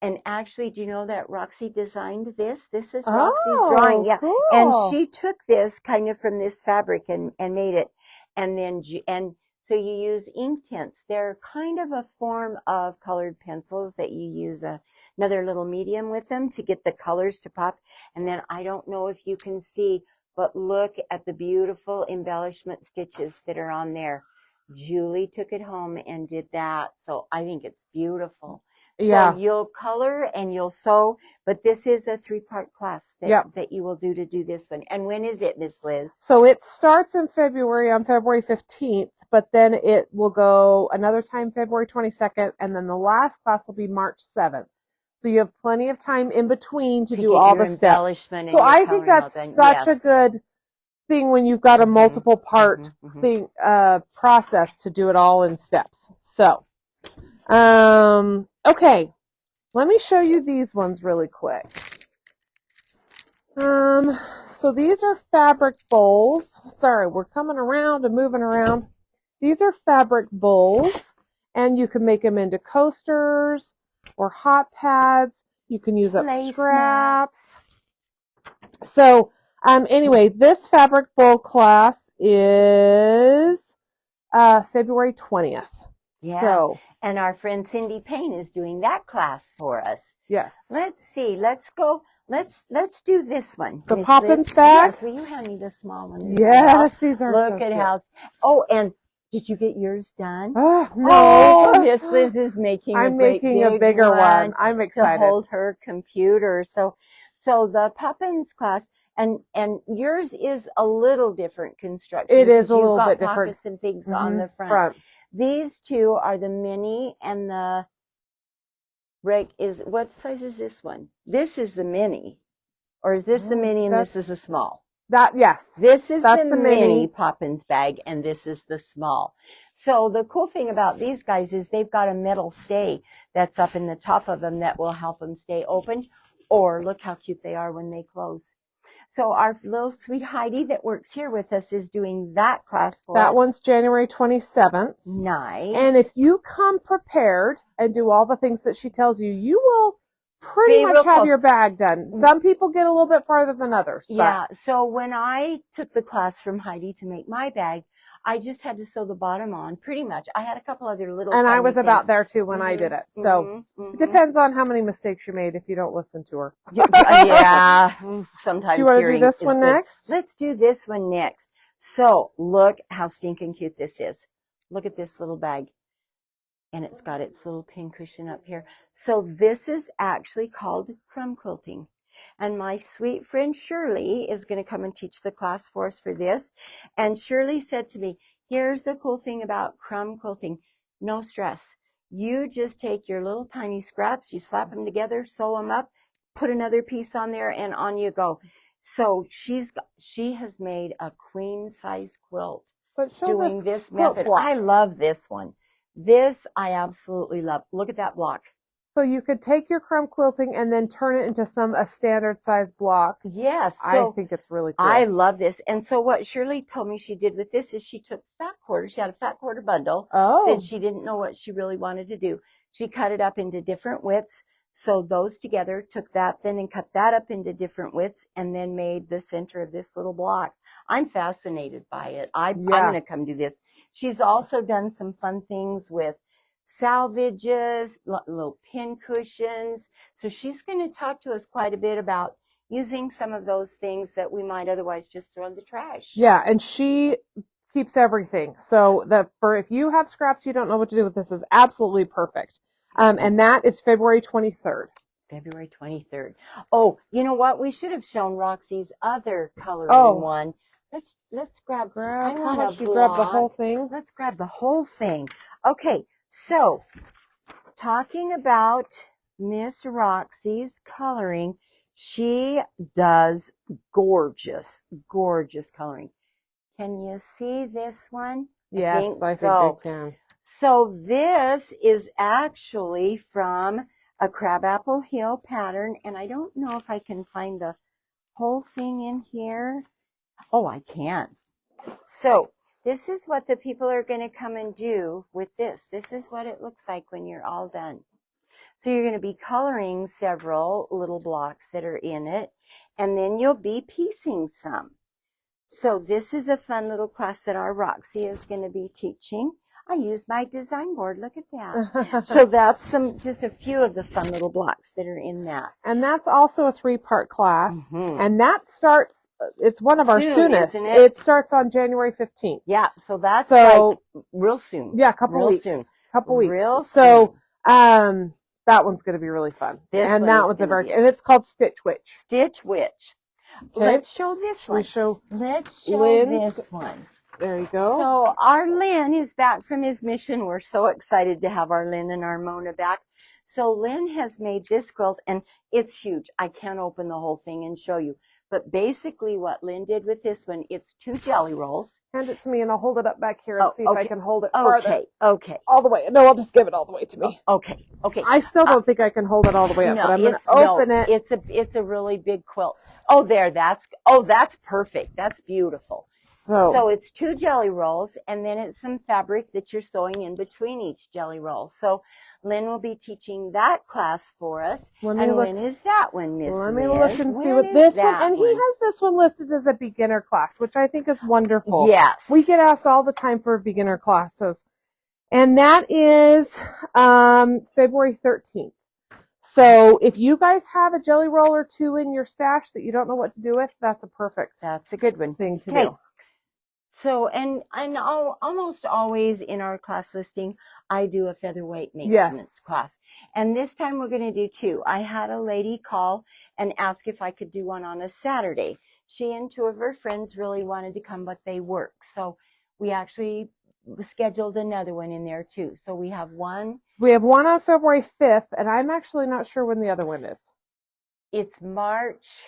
and actually, do you know that Roxy designed this? This is Roxy's drawing. Yeah. Cool. And she took this kind of from this fabric and made it. And so you use Inktense. They're kind of a form of colored pencils that you use another little medium with them to get the colors to pop. And then I don't know if you can see, but look at the beautiful embellishment stitches that are on there. Julie took it home and did that. So I think it's beautiful. So you'll color and you'll sew, but this is a 3-part class that you will do to do this one. And when is it, Miss Liz? So it starts in February, on February 15th, but then it will go another time February 22nd, and then the last class will be March 7th. So you have plenty of time in between to do all the steps. So I think that's such a good thing when you've got a multiple part thing process to do it all in steps. So okay, let me show you these ones really quick. So these are fabric bowls. Sorry, we're coming around and moving around. These are fabric bowls, and you can make them into coasters or hot pads. You can use up scraps. So anyway, this fabric bowl class is February 20th. Yes. So, and our friend Cindy Payne is doing that class for us. Yes. Let's see. Let's go. Let's do this one. The Poppins bag? Yes. Will you hand me the small one? Yes, these are Look so at cute. how. Oh, and did you get yours done? No. Oh, Miss Liz is making I'm making a bigger one. I'm excited to hold her computer. So the Poppins class, and yours is a little different construction. It is a you've little got bit different. Pockets and things on the front. These two are the mini, and the what size is this one? This is the mini, or is this the mini and this is the small? Yes. This is the mini Poppins bag, and this is the small. So the cool thing about these guys is they've got a metal stay that's up in the top of them that will help them stay open, or look how cute they are when they close. So our little sweet Heidi that works here with us is doing that class for us. That one's January 27th. Nice. And if you come prepared and do all the things that she tells you, you will pretty much have your bag done. Some people get a little bit farther than others. Yeah. So when I took the class from Heidi to make my bag, I just had to sew the bottom on pretty much. I had a couple other little And I was things. about there too when I did it. So it depends on how many mistakes you made if you don't listen to her. Yeah. Sometimes. Do you want to do this one next? Let's do this one next. So look how stinking cute this is. Look at this little bag. And it's got its little pin cushion up here. So this is actually called crumb quilting. And my sweet friend Shirley is going to come and teach the class for us for this. And Shirley said to me, here's the cool thing about crumb quilting. No stress. You just take your little tiny scraps, you slap them together, sew them up, put another piece on there, and on you go. So she has made a queen size quilt But show doing this quilt method. block. I love this one. This I absolutely love. Look at that block. So you could take your crumb quilting and then turn it into a standard size block. Yes. I So think it's really cool. I love this. And so what Shirley told me she did with this is she took fat quarter. She had a fat quarter bundle Oh. that she didn't know what she really wanted to do. She cut it up into different widths, sewed those together, took that then and cut that up into different widths, and then made the center of this little block. I'm fascinated by it. I'm going to come do this. She's also done some fun things with salvages, little pin cushions. So she's going to talk to us quite a bit about using some of those things that we might otherwise just throw in the trash. Yeah, and she keeps everything. So if you have scraps you don't know what to do with, this is absolutely perfect. And that is February 23rd. February 23rd. Oh, you know what? We should have shown Roxy's other coloring one. Let's grab. I How want much to you grab the whole thing? Let's grab the whole thing. Okay, so talking about Miss Roxy's coloring, she does gorgeous, gorgeous coloring. Can you see this one? Yes, I think I can. So this is actually from a crabapple heel pattern, and I don't know if I can find the whole thing in here. Oh, I can. So this is what the people are going to come and do with this. This is what it looks like when you're all done. So you're going to be coloring several little blocks that are in it, and then you'll be piecing some. So this is a fun little class that our Roxy is going to be teaching. I used my design board. Look at that. So that's just a few of the fun little blocks that are in that. And that's also a 3-part class. Mm-hmm. And that starts, it's one of our soonest. Isn't it? It starts on January 15th. Yeah, so that's like real soon. Yeah, a couple weeks. Soon. Couple weeks. Real soon. So that one's going to be really fun. And it's called Stitch Witch. Stitch Witch. Okay. Let's show this one. Let's show Lynn's, this one. There you go. So our Lynn is back from his mission. We're so excited to have our Lynn and our Mona back. So Lynn has made this quilt, and it's huge. I can't open the whole thing and show you. But basically what Lynn did with this one, it's 2 jelly rolls. Hand it to me, and I'll hold it up back here and see if I can hold it farther. Okay. All the way. No, I'll just give it all the way to me. Okay. I still don't think I can hold it all the way up, but I'm going to open it. It's a really big quilt. Oh, that's perfect. That's beautiful. So it's 2 jelly rolls, and then it's some fabric that you're sewing in between each jelly roll. So Lynn will be teaching that class for us. When is that one, Miss Liz? Let me look and see what this one, and he has this one listed as a beginner class, which I think is wonderful. Yes. We get asked all the time for beginner classes. And that is February 13th. So if you guys have a jelly roll or 2 in your stash that you don't know what to do with, that's a good one thing to do. So, and almost always in our class listing, I do a featherweight maintenance class. And this time we're going to do 2. I had a lady call and ask if I could do one on a Saturday. She and 2 of her friends really wanted to come, but they work. So we actually scheduled another one in there too. So we have one. We have one on February 5th, and I'm actually not sure when the other one is. It's March.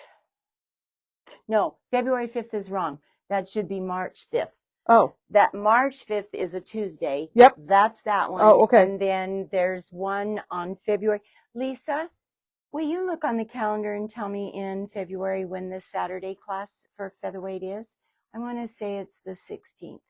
No, February 5th is wrong. That should be March 5th. Oh. That March 5th is a Tuesday. Yep. That's that one. Oh, okay. And then there's one on February. Lisa, will you look on the calendar and tell me in February when the Saturday class for featherweight is? I want to say it's the 16th.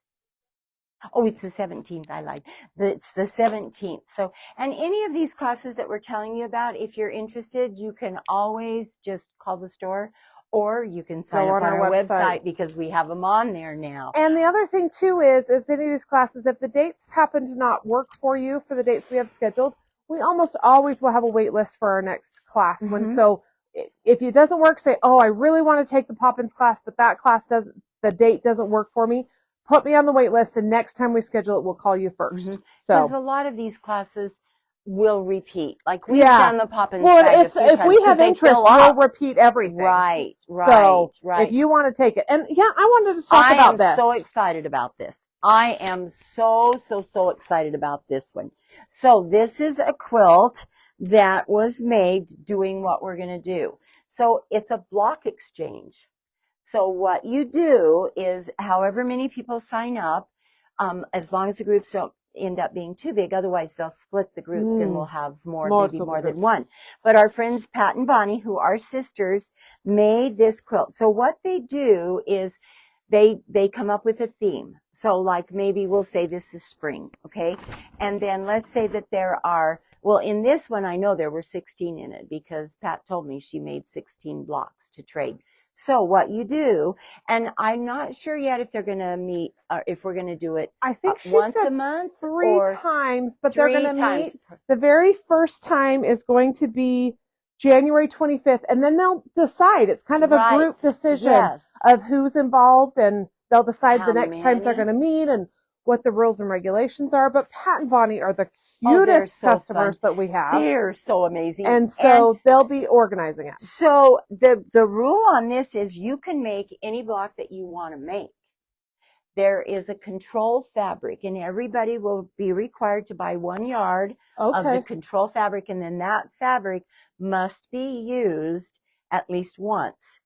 Oh, it's the 17th. I lied. It's the 17th. So, and any of these classes that we're telling you about, if you're interested, you can always just call the store. Or you can sign up on our website because we have them on there now. And the other thing, too, is any of these classes, if the dates happen to not work for you for the dates we have scheduled, we almost always will have a wait list for our next class. Mm-hmm. So if it doesn't work, say, oh, I really want to take the Poppins class, but that class the date doesn't work for me. Put me on the wait list, and next time we schedule it, we'll call you first. Mm-hmm. Because a lot of these classes will repeat. Like we've done the Poppins. Well, if we have interest, we'll repeat everything. Right. So if you want to take it, and I wanted to talk about this. I am so excited about this. I am so excited about this one. So this is a quilt that was made doing what we're going to do. So it's a block exchange. So what you do is however many people sign up, as long as the groups don't end up being too big, otherwise they'll split the groups and we'll have maybe more than one. But our friends Pat and Bonnie, who are sisters, made this quilt. So what they do is they come up with a theme. So like maybe we'll say this is spring, okay? And then let's say that there are, well, in this one I know there were 16 in it because Pat told me she made 16 blocks to trade. So what you do, and I'm not sure yet if they're going to meet, or if we're going to do it I think she once said a month, three or times, but they're going to 3 times. meet. The very first time is going to be January 25th, and then they'll decide. It's kind of a Right. group decision Yes. of who's involved, and they'll decide How the next times they're many? going to meet and what the rules and regulations are. But Pat and Bonnie are the Oh, they're cutest so customers that we have, They're so amazing. and so they'll be organizing it. So the rule on this is you can make any block that you want to make. There is a control fabric, and everybody will be required to buy 1 yard of the Okay. control fabric, and then that fabric must be used at least once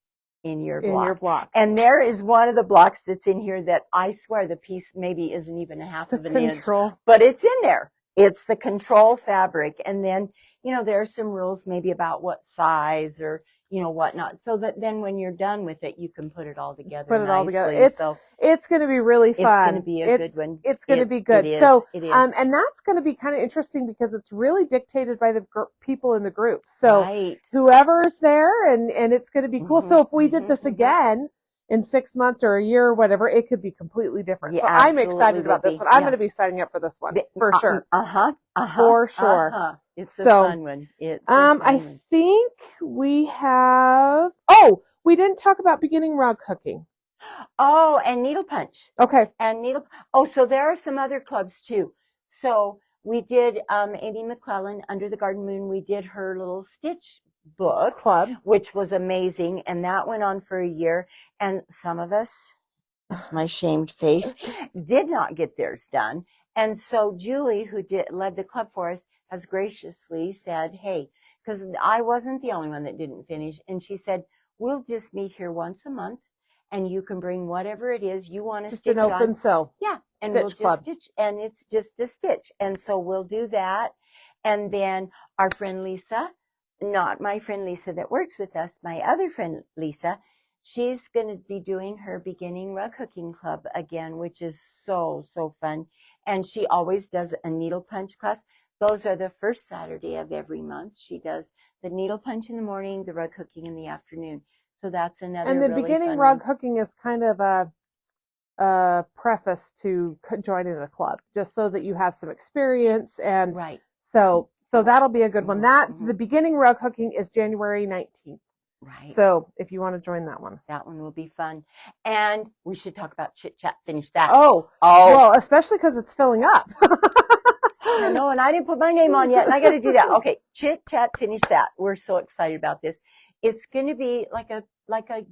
in your block. In your block. And there is one of the blocks that's in here that I swear the piece maybe isn't even a half The of an inch, control. but it's in there. It's the control fabric. And then, you know, there are some rules maybe about what size or, you know, whatnot. So that then when you're done with it, you can put it all together Put it all nicely. together. So It's going to be really it's fun. going to be a good one. It's going to be good. It is. So, it is. and that's going to be kind of interesting because it's really dictated by the people in the group. So right. whoever's there, and it's going to be cool. Mhm, So if we did mhm, this mhm. again in 6 months or a year or whatever, it could be completely different. Yeah, so I'm absolutely excited about will this be. one. I'm Yeah. going to be signing up for this one for Uh, sure. For sure. It's a So, fun one. It's a fun I one. think we have, we didn't talk about beginning rug hooking. Oh, and needle punch. Okay. And so there are some other clubs too. So we did Amy McClellan, Under the Garden Moon, we did her little stitch book Club. which was amazing, and that went on for a year, and some of us, that's my shamed face, did not get theirs done. And so Julie, who led the club for us, has graciously said, hey, because I wasn't the only one that didn't finish, and she said, we'll just meet here once a month and you can bring whatever it is you want to Just stitch an open on. sew. Yeah, and Stitch we'll just club. stitch, and it's just a stitch. And so we'll do that. And then our friend Lisa, not my friend Lisa that works with us, my other friend Lisa, she's going to be doing her beginning rug hooking club again, which is so fun. And she always does a needle punch class. Those are the first Saturday of every month. She does the needle punch in the morning, the rug hooking in the afternoon. So that's another And the really beginning fun rug one. hooking is kind of a preface to joining the club, just so that you have some experience. And Right. so that'll be a good one. Mhm. The beginning rug hooking is January 19th. Right. So if you want to join that one. That one will be fun. And we should talk about Chit Chat. Finish that. Oh, well, especially because it's filling up. I know, and I didn't put my name on yet, and I got to do that. Okay, Chit Chat, finish that. We're so excited about this. It's going to be like a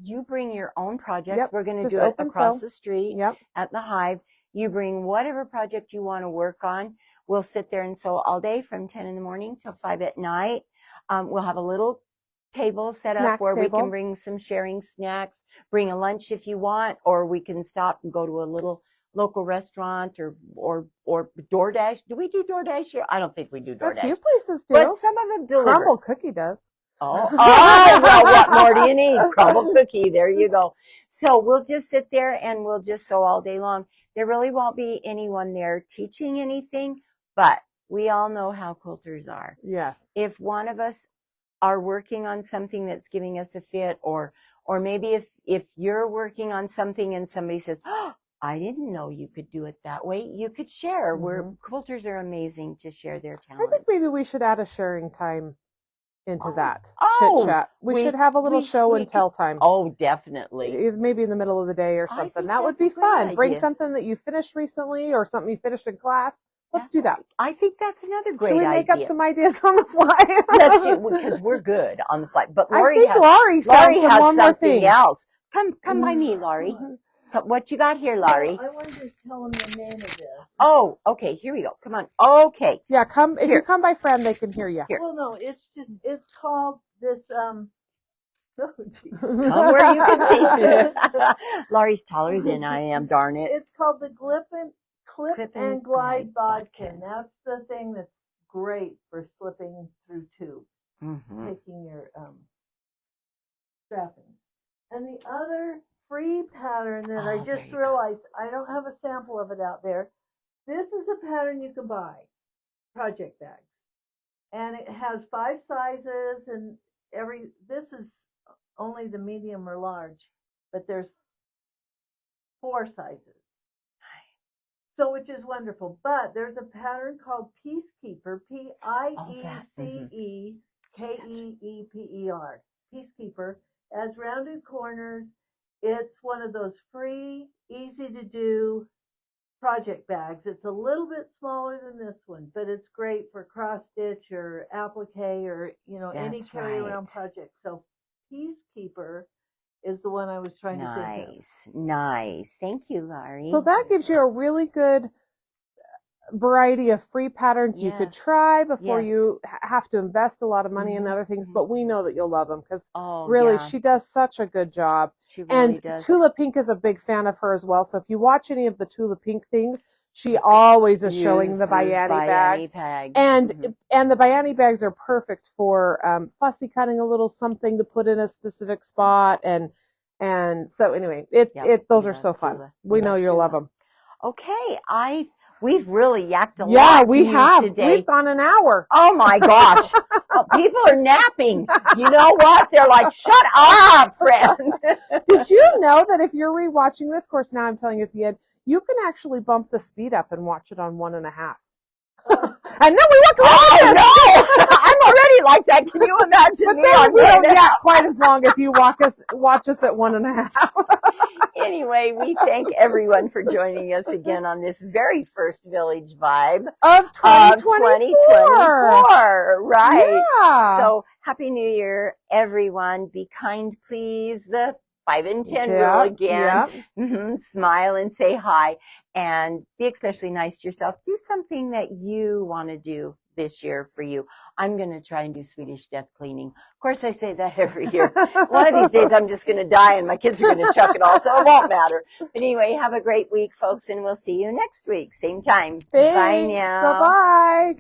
you bring your own projects. Yep, We're going to just do it open across sew. the street Yep. at the Hive. You bring whatever project you want to work on. We'll sit there and sew all day from 10 in the morning till 5 at night. We'll have a little table set Snack up where we table. can bring some sharing snacks, bring a lunch if you want, or we can stop and go to a little local restaurant or DoorDash. Do we do DoorDash here? I don't think we do DoorDash. A few places do. But some of them deliver. Crumble Cookie does. Oh, well, what more do you need? Crumble Cookie. There you go. So we'll just sit there and we'll just sew all day long. There really won't be anyone there teaching anything, but we all know how quilters are. Yes. If one of us are working on something that's giving us a fit, or maybe if you're working on something and somebody says, oh, I didn't know you could do it that way, you could share. Quilters are amazing to share their I talents. think maybe we should add a sharing time into that Oh, chit chat. We should have a little show and tell time. Oh, definitely. Maybe in the middle of the day or I something. think That would that's a be great fun. Bring idea. something that you finished recently or something you finished in class. Let's do that. I think that's another great Should we make idea. up some ideas on the fly? Let's do, because we're good on the fly. But I think Laurie Laurie found has one more something thing. else. Come by me, Laurie. What you got here, Laurie? I wanted to tell them the name of this. Oh, okay. Here we go. Come on. Okay. Yeah, come. If Here. you come by friend, they can hear you. Here. Well, no, it's called this, oh, geez. Come where you can see. Laurie's taller than I am, darn it. It's called the Clip and Glide Bodkin. Bodkin. That's the thing that's great for slipping through tubes, taking your strapping. And the other free pattern that I just realized, I don't have a sample of it out there. This is a pattern you can buy, project bags. And it has 5 sizes and this is only the medium or large, but there's 4 sizes. So, which is wonderful. But there's a pattern called Peacekeeper, Piecekeeper, Peacekeeper, has rounded corners. It's one of those free, easy to do project bags. It's a little bit smaller than this one, but it's great for cross stitch or applique or, any carry around project. So Peacekeeper is the one I was trying to think of. Nice. Thank you, Laurie. So that gives you a really good variety of free patterns you could try before you have to invest a lot of money in other things. But we know that you'll love them because she does such a good job. She really does. Tula Pink is a big fan of her as well. So if you watch any of the Tula Pink things, she always is showing the Bayani bags. And the Bayani bags are perfect for fussy cutting a little something to put in a specific spot. And so anyway, those are so fun. We know you'll love them. Okay, we've really yacked a lot. Yeah, we have today. We've gone an hour. Oh my gosh. People are napping. You know what? They're like, shut up, friend. Did you know that if you're rewatching this course, now I'm telling you at the end, you can actually bump the speed up and watch it on 1.5. And then we walk away. Oh no! I'm already like that. Can you imagine but me then on we don't yap quite as long if you watch us at 1.5. Anyway, we thank everyone for joining us again on this very first Village Vibe of 2024. Right. Yeah. So happy New Year, everyone. Be kind, please. The 5 and 10 rule again. Smile and say hi, and be especially nice to yourself. Do something that you want to do this year for you. I'm going to try and do Swedish death cleaning. Of course, I say that every year. One of these days, I'm just going to die, and my kids are going to chuck it all, so it won't matter. But anyway, have a great week, folks, and we'll see you next week, same time. Thanks. Bye now. Bye-bye.